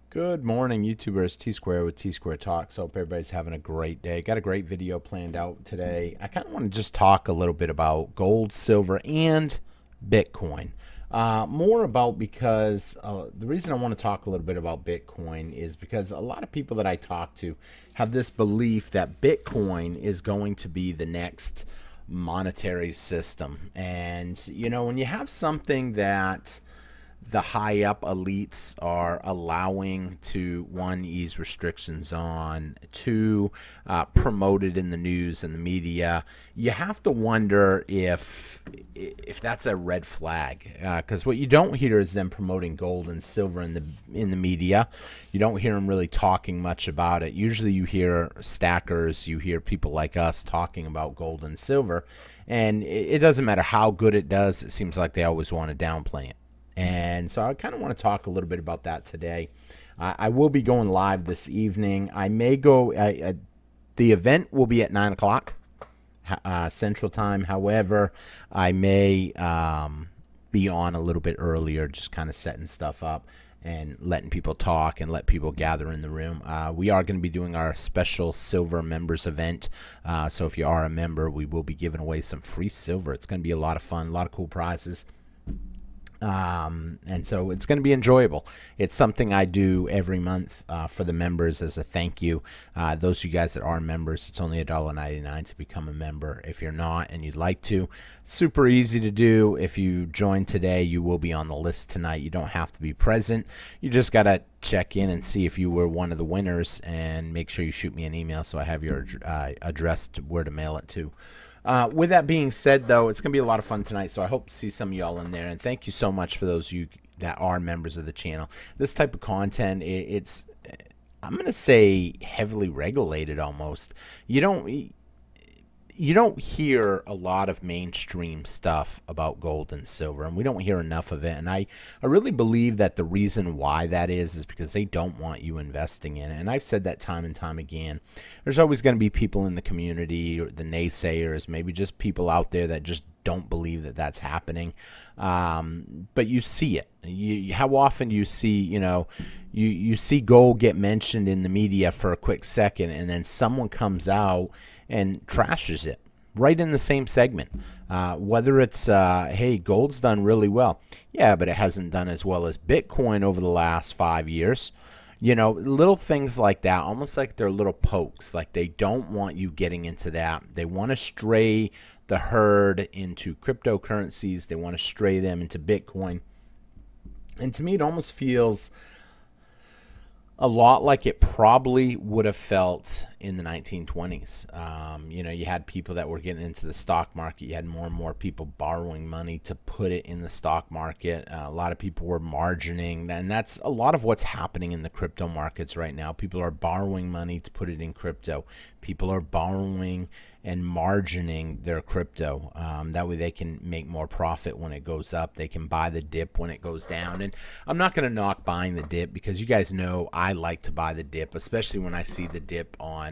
Good morning, YouTubers. T Square with T Square Talks. Hope everybody's having a great day. Got a great video planned out today. I kind of want to just talk a little bit about gold, silver, and Bitcoin. More about because the reason I want to talk a little bit about Bitcoin is because a lot of people that I talk to have this belief that Bitcoin is going to be the next monetary system. And, when you have something that the high up elites are allowing to, one, ease restrictions on, two, promote it in the news and the media, you have to wonder if that's a red flag, because what you don't hear is them promoting gold and silver in the media. You don't hear them really talking much about it. Usually you hear stackers, you hear people like us talking about gold and silver, and it doesn't matter how good it does, it seems like they always want to downplay it. And so I kind of want to talk a little bit about that today. I will be going live this evening. I may go, the event will be at 9 o'clock Central Time. However, I may be on a little bit earlier, just kind of setting stuff up and letting people talk and let people gather in the room. We are going to be doing our special silver members event. So if you are a member, we will be giving away some free silver. It's going to be a lot of fun, a lot of cool prizes. And so it's going to be enjoyable. It's something I do every month for the members as a thank you. Those of you guys that are members, it's only $1.99 to become a member. If you're not and you'd like to, super easy to do. If you join today, you will be on the list tonight. You don't have to be present. You just got to check in and see if you were one of the winners, and make sure you shoot me an email so I have your address to where to mail it to. With that being said, though, it's going to be a lot of fun tonight, so I hope to see some of y'all in there. And thank you so much for those of you that are members of the channel. This type of content, it's, I'm going to say, heavily regulated almost. You don't hear a lot of mainstream stuff about gold and silver, and we don't hear enough of it. And I really believe that the reason why that is because they don't want you investing in it. And I've said that time and time again. There's always going to be people in the community, or the naysayers, maybe just people out there that just don't believe that that's happening. But you see it. How often do you see, you see gold get mentioned in the media for a quick second, and then someone comes out and trashes it right in the same segment. Whether it's, hey, gold's done really well. Yeah, but it hasn't done as well as Bitcoin over the last 5 years. Little things like that, almost like they're little pokes. Like they don't want you getting into that. They want to stray the herd into cryptocurrencies. They want to stray them into Bitcoin. And to me, it almost feels a lot like it probably would have felt in the 1920s. You had people that were getting into the stock market. You had more and more people borrowing money to put it in the stock market. A lot of people were margining, and that's a lot of what's happening in the crypto markets right now. People are borrowing money to put it in crypto. People are borrowing and margining their crypto. That way they can make more profit when it goes up. They can buy the dip when it goes down. And I'm not going to knock buying the dip, because you guys know I like to buy the dip, especially when I see the dip on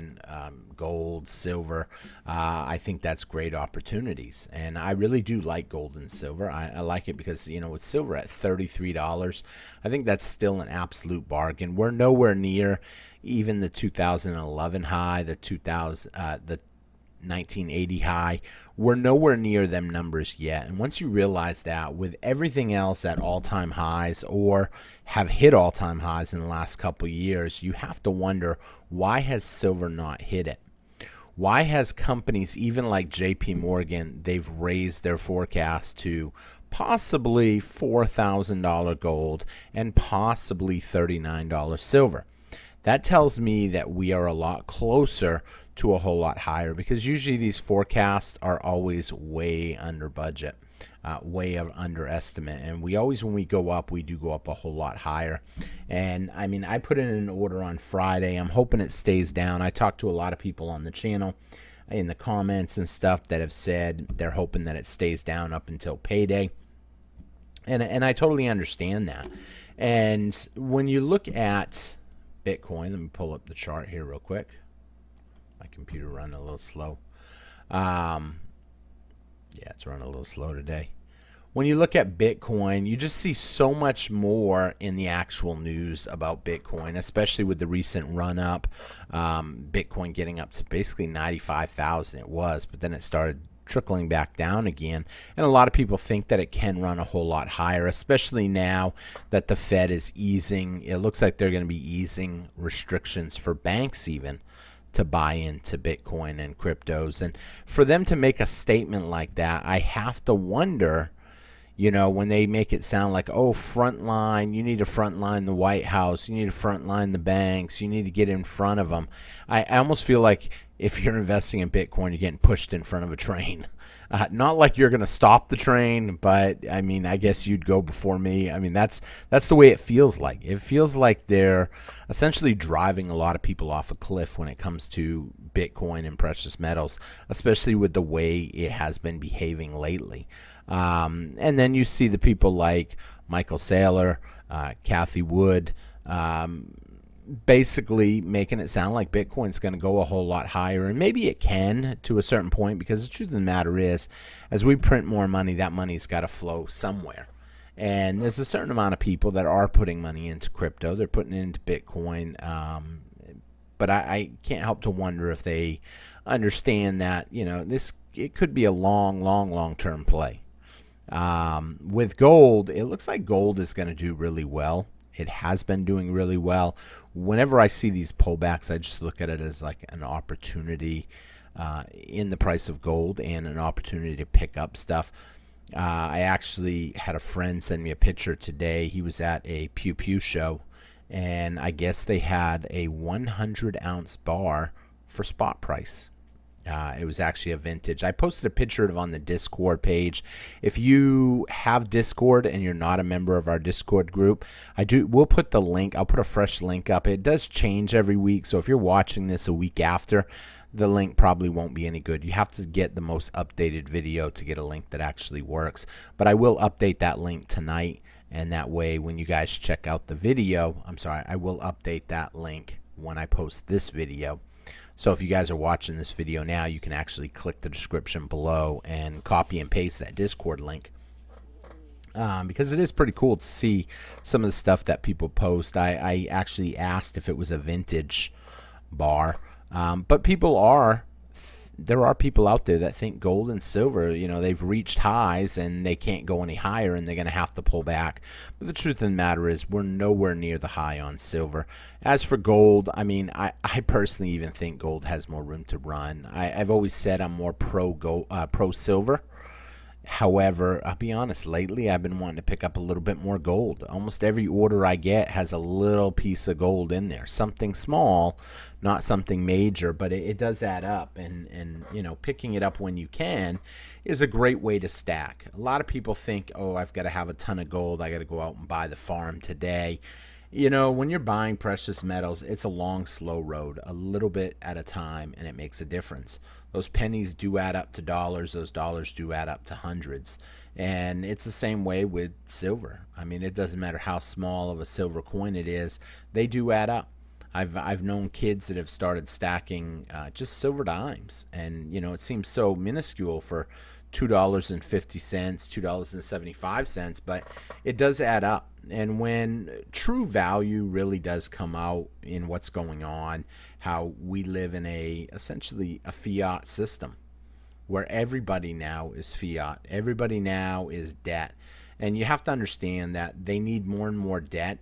gold, silver. I think that's great opportunities. And I really do like gold and silver. I like it because, with silver at $33, I think that's still an absolute bargain. We're nowhere near even the 2011 high, the 1980 high. We're nowhere near them numbers yet. And once you realize that, with everything else at all-time highs or have hit all-time highs in the last couple of years, you have to wonder, why has silver not hit it? Why has companies, even like JP Morgan, they've raised their forecast to possibly $4,000 gold and possibly $39 silver? That tells me that we are a lot closer to a whole lot higher, because usually these forecasts are always way under budget, way under estimate. And we always, when we go up, we do go up a whole lot higher. And I mean, I put in an order on Friday. I'm hoping it stays down. I talked to a lot of people on the channel in the comments and stuff that have said they're hoping that it stays down up until payday. And I totally understand that. And when you look at Bitcoin, let me pull up the chart here real quick. My computer running a little slow. Yeah, it's running a little slow today. when you look at Bitcoin, you just see so much more in the actual news about Bitcoin, especially with the recent run up. Bitcoin getting up to basically 95,000 it was, but then it started trickling back down again. And a lot of people think that it can run a whole lot higher, especially now that the Fed is easing. It looks like they're going to be easing restrictions for banks even to buy into Bitcoin and cryptos. And for them to make a statement like that, I have to wonder, when they make it sound like, oh, frontline, you need to frontline the White House, you need to frontline the banks, you need to get in front of them. I almost feel like if you're investing in Bitcoin, you're getting pushed in front of a train. Not like you're going to stop the train, but I mean, I guess you'd go before me. I mean, that's the way it feels like. It feels like they're essentially driving a lot of people off a cliff when it comes to Bitcoin and precious metals, especially with the way it has been behaving lately. And then you see the people like Michael Saylor, Kathy Wood, basically making it sound like Bitcoin's going to go a whole lot higher. And maybe it can to a certain point, because the truth of the matter is, as we print more money, that money's got to flow somewhere. And there's a certain amount of people that are putting money into crypto. They're putting it into Bitcoin. But I can't help to wonder if they understand that, it could be a long-term play. With gold, it looks like gold is going to do really well. It has been doing really well. Whenever I see these pullbacks, I just look at it as like an opportunity in the price of gold and an opportunity to pick up stuff. I actually had a friend send me a picture today. He was at a Pew Pew show, and I guess they had a 100-ounce bar for spot price. It was actually a vintage. I posted a picture of it on the Discord page. If you have Discord and you're not a member of our Discord group, we'll put the link. I'll put a fresh link up. It does change every week, so if you're watching this a week after, the link probably won't be any good. You have to get the most updated video to get a link that actually works. But I will update that link tonight, and that way when you guys check out the video, I will update that link when I post this video. So if you guys are watching this video now, you can actually click the description below and copy and paste that Discord link. Because it is pretty cool to see some of the stuff that people post. I actually asked if it was a vintage bar. But there are people out there that think gold and silver, they've reached highs and they can't go any higher and they're going to have to pull back. But the truth of the matter is, we're nowhere near the high on silver. As for gold, I mean, I personally even think gold has more room to run. I've always said I'm more pro silver. However, I'll be honest, lately I've been wanting to pick up a little bit more gold. Almost every order I get has a little piece of gold in there. Something small, not something major, but it does add up. And picking it up when you can is a great way to stack. A lot of people think, oh, I've got to have a ton of gold. I got to go out and buy the farm today. When you're buying precious metals, it's a long, slow road, a little bit at a time, and it makes a difference. Those pennies do add up to dollars. Those dollars do add up to hundreds. And it's the same way with silver. I mean, it doesn't matter how small of a silver coin it is. They do add up. I've known kids that have started stacking just silver dimes. And, it seems so minuscule for $2.50, $2.75, but it does add up. And when true value really does come out in what's going on, how we live in essentially a fiat system where everybody now is fiat, everybody now is debt. And you have to understand that they need more and more debt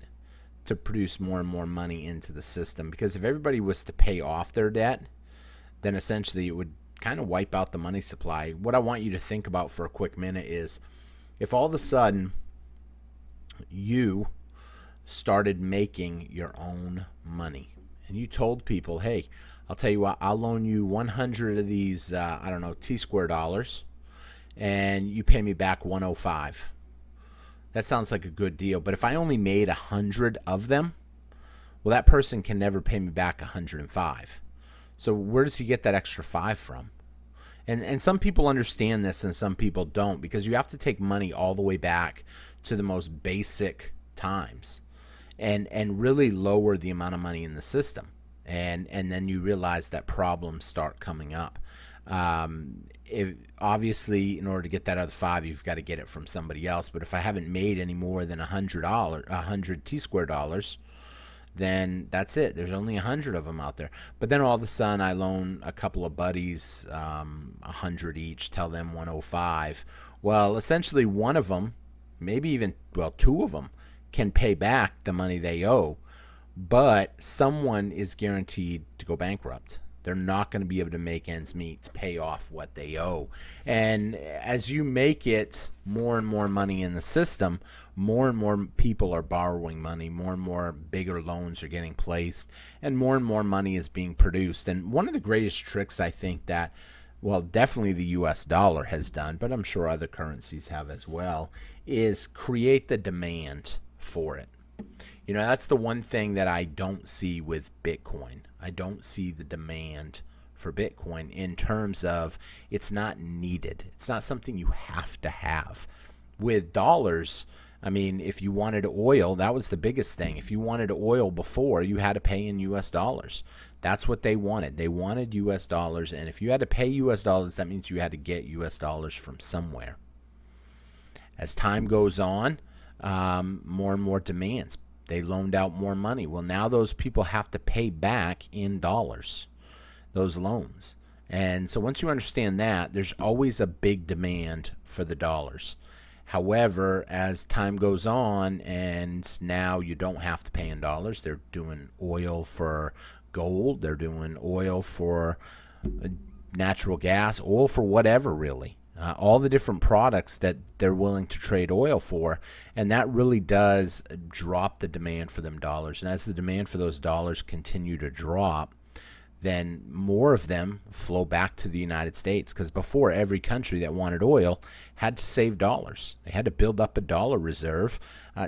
to produce more and more money into the system. Because if everybody was to pay off their debt, then essentially it would kind of wipe out the money supply. What I want you to think about for a quick minute is, if all of a sudden you started making your own money and you told people, hey, I'll tell you what, I'll loan you 100 of these, T-square dollars, and you pay me back 105. That sounds like a good deal. But if I only made 100 of them, well, that person can never pay me back 105. So where does he get that extra 5 from? And some people understand this and some people don't, because you have to take money all the way back to the most basic times and really lower the amount of money in the system. And then you realize that problems start coming up. If obviously, in order to get that other five, you've got to get it from somebody else. But if I haven't made any more than $100 T square dollars, then that's it. There's only 100 of them out there. But then all of a sudden, I loan a couple of buddies 100 each, tell them 105. Well, essentially, one of them, maybe even, well, two of them, can pay back the money they owe, but someone is guaranteed to go bankrupt. They're not going to be able to make ends meet to pay off what they owe. And as you make it more and more money in the system, more and more people are borrowing money, more and more bigger loans are getting placed, and more money is being produced. And one of the greatest tricks I think that, well, definitely the US dollar has done, but I'm sure other currencies have as well, is create the demand for it. You know, that's the one thing that I don't see with Bitcoin. I don't see the demand for Bitcoin in terms of it's not needed. It's not something you have to have. With dollars, I mean, if you wanted oil, that was the biggest thing. If you wanted oil before, you had to pay in US dollars. That's what they wanted. They wanted US dollars, and if you had to pay US dollars, that means you had to get US dollars from somewhere. As time goes on, more and more demands. They loaned out more money. Well, now those people have to pay back in dollars, those loans. And so once you understand that, there's always a big demand for the dollars. However, as time goes on and now you don't have to pay in dollars, they're doing oil for gold, they're doing oil for natural gas, oil for whatever really. All the different products that they're willing to trade oil for, and that really does drop the demand for them dollars. And as the demand for those dollars continue to drop, then more of them flow back to the United States, because before, every country that wanted oil had to save dollars. They had to build up a dollar reserve.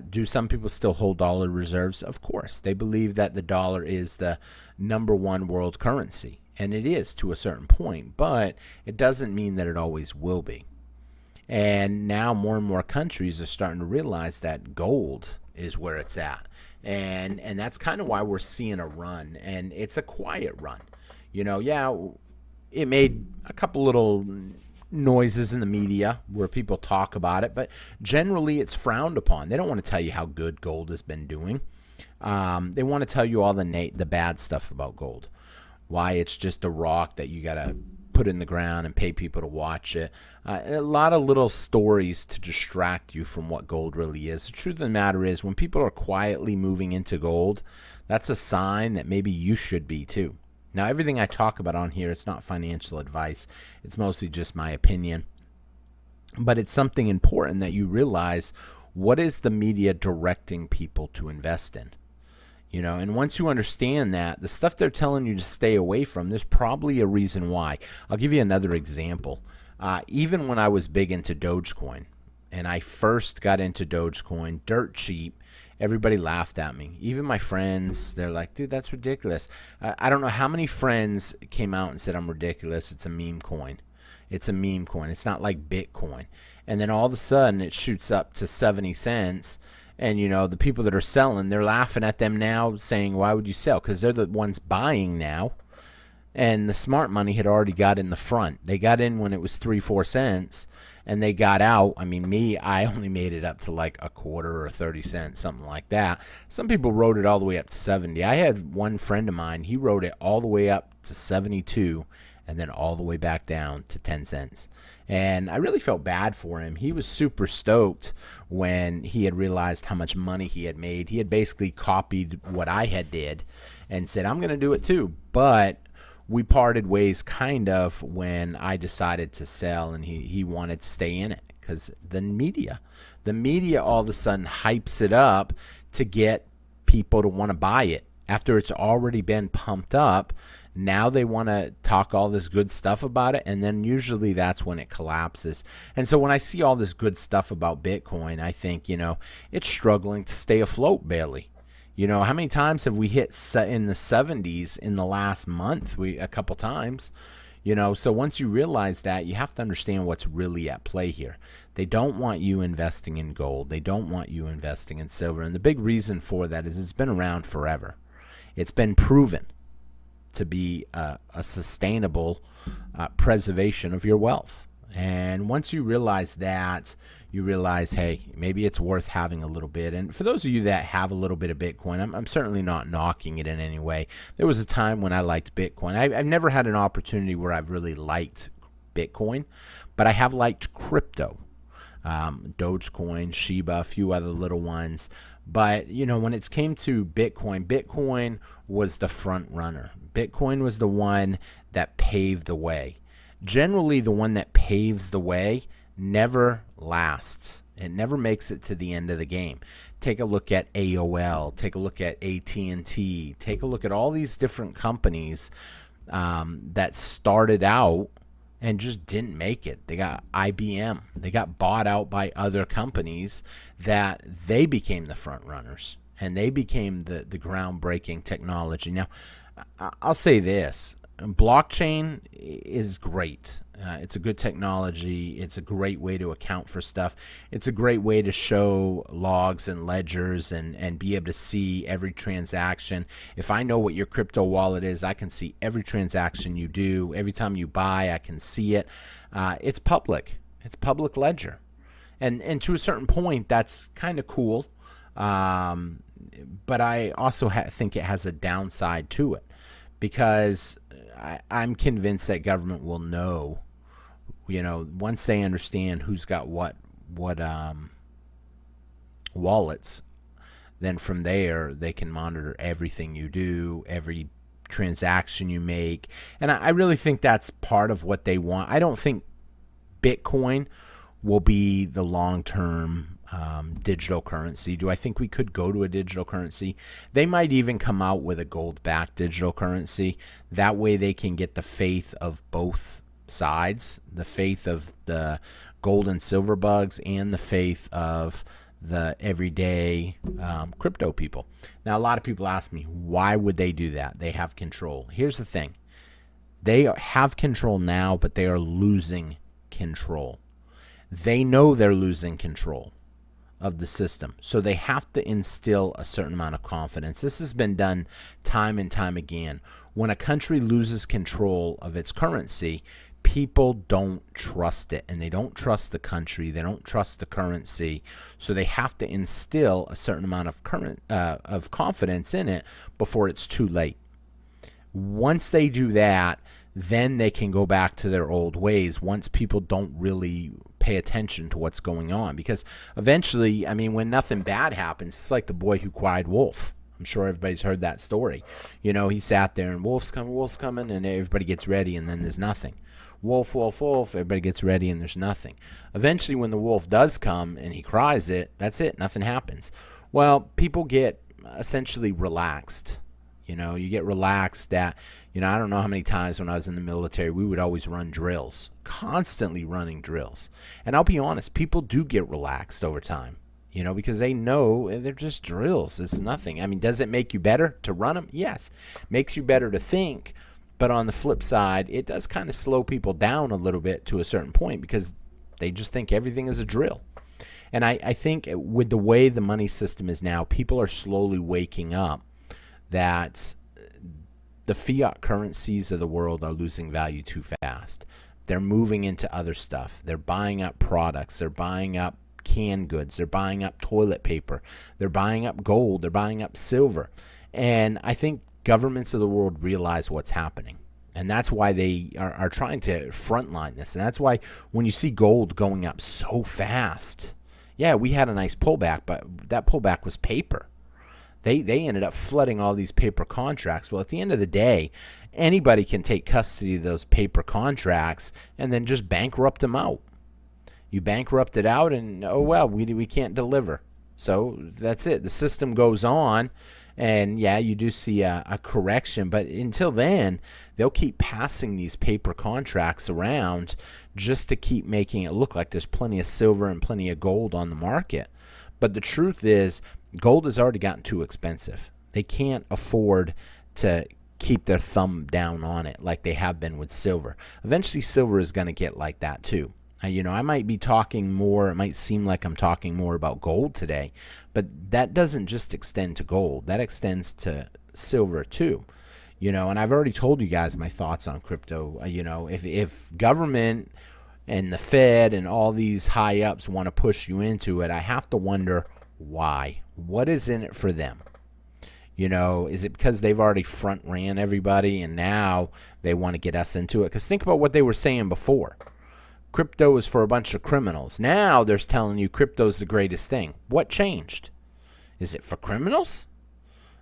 Do some people still hold dollar reserves? Of course. They believe that the dollar is the number one world currency. And it is to a certain point, but it doesn't mean that it always will be. And now more and more countries are starting to realize that gold is where it's at. And that's kind of why we're seeing a run. And it's a quiet run. You know, yeah, it made a couple little noises in the media where people talk about it, but generally it's frowned upon. They don't want to tell you how good gold has been doing. They want to tell you all the bad stuff about gold. Why it's just a rock that you got to put in the ground and pay people to watch it. A lot of little stories to distract you from what gold really is. The truth of the matter is, when people are quietly moving into gold, that's a sign that maybe you should be too. Now, everything I talk about on here, it's not financial advice. It's mostly just my opinion. But it's something important that you realize, what is the media directing people to invest in? You know, and once you understand that, the stuff they're telling you to stay away from, there's probably a reason why. I'll give you another example. Even when I was big into Dogecoin, and I first got into Dogecoin, dirt cheap, everybody laughed at me. Even my friends, they're like, dude, that's ridiculous. I don't know how many friends came out and said I'm ridiculous. It's a meme coin. It's a meme coin. It's not like Bitcoin. And then all of a sudden it shoots up to 70 cents. And, you know, the people that are selling, they're laughing at them now saying, why would you sell? Because they're the ones buying now. And the smart money had already got in the front. They got in when it was 3-4 cents. And they got out. I mean, I only made it up to like a quarter or 30 cents, something like that. Some people rode it all the way up to 70. I had one friend of mine, he rode it all the way up to 72 and then all the way back down to 10 cents. And I really felt bad for him. He was super stoked when he had realized how much money he had made. He had basically copied what I had did and said, I'm going to do it too. But we parted ways kind of when I decided to sell, and he wanted to stay in it because the media all of a sudden hypes it up to get people to want to buy it after it's already been pumped up. Now they want to talk all this good stuff about it, and then usually that's when it collapses. And so when I see all this good stuff about Bitcoin, I think, you know, it's struggling to stay afloat barely. You know, how many times have we hit in the 70s in the last month? A couple times. You know, so once you realize that, you have to understand what's really at play here. They don't want you investing in gold. They don't want you investing in silver. And the big reason for that is it's been around forever. It's been proven to be a sustainable preservation of your wealth. And once you realize that, you realize, hey, maybe it's worth having a little bit. And for those of you that have a little bit of Bitcoin, I'm certainly not knocking it in any way. There was a time when I liked Bitcoin. I've never had an opportunity where I've really liked Bitcoin, but I have liked crypto. Dogecoin, Shiba, a few other little ones. But, when it came to Bitcoin, Bitcoin was the front runner. Bitcoin was the one that paved the way. Generally, the one that paves the way never lasts. It never makes it to the end of the game. Take a look at AOL. Take a look at AT&T. Take a look at all these different companies that started out and just didn't make it. They got IBM. They got bought out by other companies that they became the front runners, and they became the groundbreaking technology. Now, I'll say this. Blockchain is great. It's a good technology. It's a great way to account for stuff. It's a great way to show logs and ledgers and be able to see every transaction. If I know what your crypto wallet is, I can see every transaction you do. Every time you buy, I can see it. It's public. It's public ledger. And to a certain point, that's kind of cool. But I also think it has a downside to it, because I'm convinced that government will know, once they understand who's got what wallets, then from there they can monitor everything you do, every transaction you make. And I really think that's part of what they want. I don't think Bitcoin will be the long-term digital currency. Do I think we could go to a digital currency? They might even come out with a gold-backed digital currency. That way they can get the faith of both sides, the faith of the gold and silver bugs and the faith of the everyday crypto people. Now, a lot of people ask me, why would they do that? They have control. Here's the thing. They have control now, but they are losing control. They know they're losing control of the system. So they have to instill a certain amount of confidence. This has been done time and time again. When a country loses control of its currency, people don't trust it, and they don't trust the country. They don't trust the currency. So they have to instill a certain amount of confidence in it before it's too late. Once they do that, then they can go back to their old ways once people don't really pay attention to what's going on. Because eventually, when nothing bad happens, it's like the boy who cried wolf. I'm sure everybody's heard that story. He sat there and wolf's coming, and everybody gets ready, and then there's nothing. Wolf, wolf, wolf, everybody gets ready, and there's nothing. Eventually, when the wolf does come and he cries it, that's it, nothing happens. Well, people get essentially relaxed. You get relaxed that, I don't know how many times when I was in the military, we would always run drills, constantly running drills. And I'll be honest, people do get relaxed over time, because they know they're just drills. It's nothing. Does it make you better to run them? Yes. Makes you better to think. But on the flip side, it does kind of slow people down a little bit to a certain point, because they just think everything is a drill. And I think with the way the money system is now, people are slowly waking up that the fiat currencies of the world are losing value too fast. They're moving into other stuff. They're buying up products. They're buying up canned goods. They're buying up toilet paper. They're buying up gold. They're buying up silver. And I think governments of the world realize what's happening. And that's why they are trying to frontline this. And that's why when you see gold going up so fast, yeah, we had a nice pullback, but that pullback was paper. They ended up flooding all these paper contracts. Well, at the end of the day, anybody can take custody of those paper contracts and then just bankrupt them out. You bankrupt it out and, oh, well, we can't deliver. So that's it. The system goes on. And, yeah, you do see a correction. But until then, they'll keep passing these paper contracts around just to keep making it look like there's plenty of silver and plenty of gold on the market. But the truth is, gold has already gotten too expensive. They can't afford to keep their thumb down on it like they have been with silver. Eventually, silver is going to get like that too. I might be talking more, it might seem like I'm talking more about gold today, but that doesn't just extend to gold. That extends to silver too. And I've already told you guys my thoughts on crypto. If government and the Fed and all these high ups want to push you into it, I have to wonder why. What is in it for them? Is it because they've already front ran everybody and now they want to get us into it? Because think about what they were saying before. Crypto is for a bunch of criminals. Now they're telling you crypto is the greatest thing. What changed? Is it for criminals?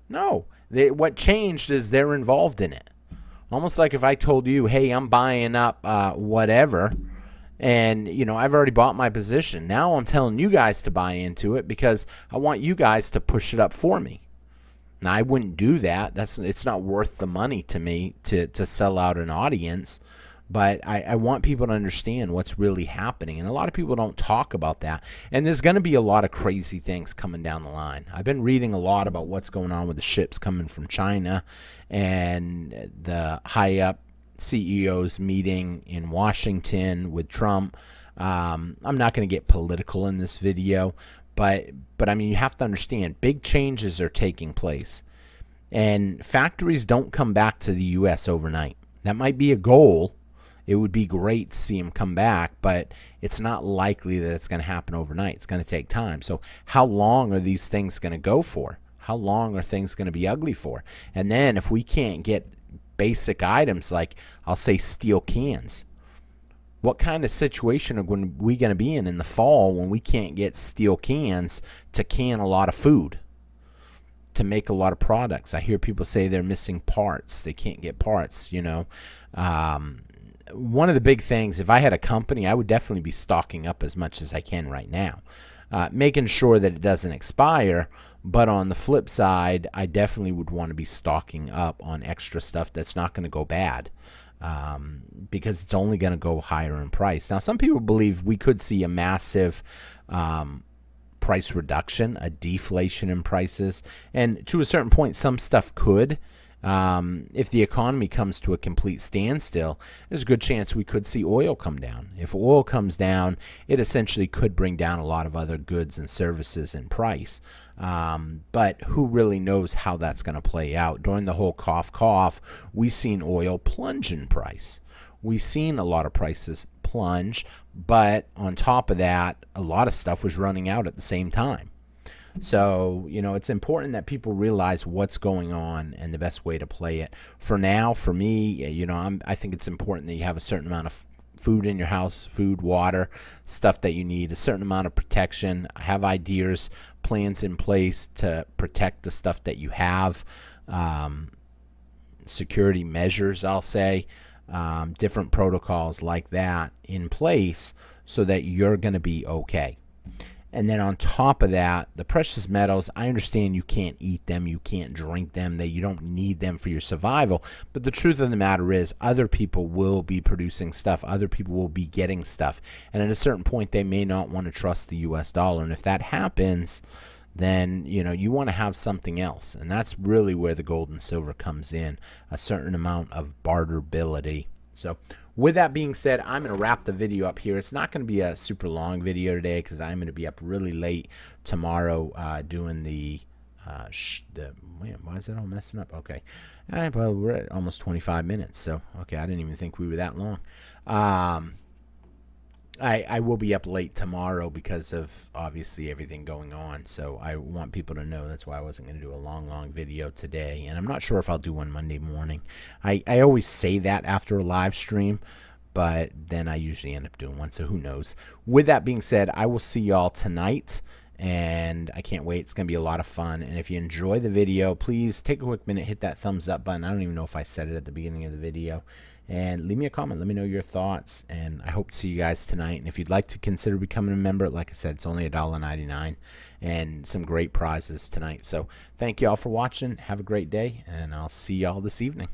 No. What changed is they're involved in it. Almost like if I told you, hey, I'm buying up whatever, and, I've already bought my position. Now I'm telling you guys to buy into it because I want you guys to push it up for me. Now, I wouldn't do that. It's not worth the money to me to sell out an audience. But I want people to understand what's really happening. And a lot of people don't talk about that. And there's going to be a lot of crazy things coming down the line. I've been reading a lot about what's going on with the ships coming from China and the high-up CEOs meeting in Washington with Trump. I'm not going to get political in this video. But I mean, you have to understand, big changes are taking place. And factories don't come back to the U.S. overnight. That might be a goal. It would be great to see them come back, but it's not likely that it's going to happen overnight. It's going to take time. So how long are these things going to go for? How long are things going to be ugly for? And then if we can't get basic items like, I'll say, steel cans, what kind of situation are we going to be in the fall when we can't get steel cans to can a lot of food, to make a lot of products? I hear people say they're missing parts. They can't get parts, One of the big things, if I had a company, I would definitely be stocking up as much as I can right now, making sure that it doesn't expire. But on the flip side, I definitely would want to be stocking up on extra stuff that's not going to go bad, because it's only going to go higher in price. Now, some people believe we could see a massive price reduction, a deflation in prices. And to a certain point, some stuff could. If the economy comes to a complete standstill, there's a good chance we could see oil come down. If oil comes down, it essentially could bring down a lot of other goods and services in price. But who really knows how that's going to play out? During the whole cough, we've seen oil plunge in price. We've seen a lot of prices plunge, but on top of that, a lot of stuff was running out at the same time. So, it's important that people realize what's going on and the best way to play it. For now, for me, I think it's important that you have a certain amount of food in your house, food, water, stuff that you need, a certain amount of protection. Have ideas, plans in place to protect the stuff that you have, security measures, I'll say, different protocols like that in place so that you're going to be okay. And then on top of that, the precious metals, I understand you can't eat them, you can't drink them, that you don't need them for your survival. But the truth of the matter is other people will be producing stuff. Other people will be getting stuff. And at a certain point, they may not want to trust the U.S. dollar. And if that happens, then, you want to have something else. And that's really where the gold and silver comes in, a certain amount of barterability. So with that being said, I'm going to wrap the video up here. It's not going to be a super long video today because I'm going to be up really late tomorrow doing the wait, why is that all messing up? Okay. Well, we're at almost 25 minutes. So, okay, I didn't even think we were that long. I will be up late tomorrow because of obviously everything going on. So I want people to know that's why I wasn't going to do a long video today. And I'm not sure if I'll do one Monday morning. I always say that after a live stream, but then I usually end up doing one. So who knows? With that being said, I will see y'all tonight. And I can't wait. It's going to be a lot of fun. And if you enjoy the video, please take a quick minute, hit that thumbs up button. I don't even know if I said it at the beginning of the video. And leave me a comment. Let me know your thoughts. And I hope to see you guys tonight. And if you'd like to consider becoming a member, like I said, it's only $1.99 and some great prizes tonight. So thank you all for watching. Have a great day. And I'll see y'all this evening.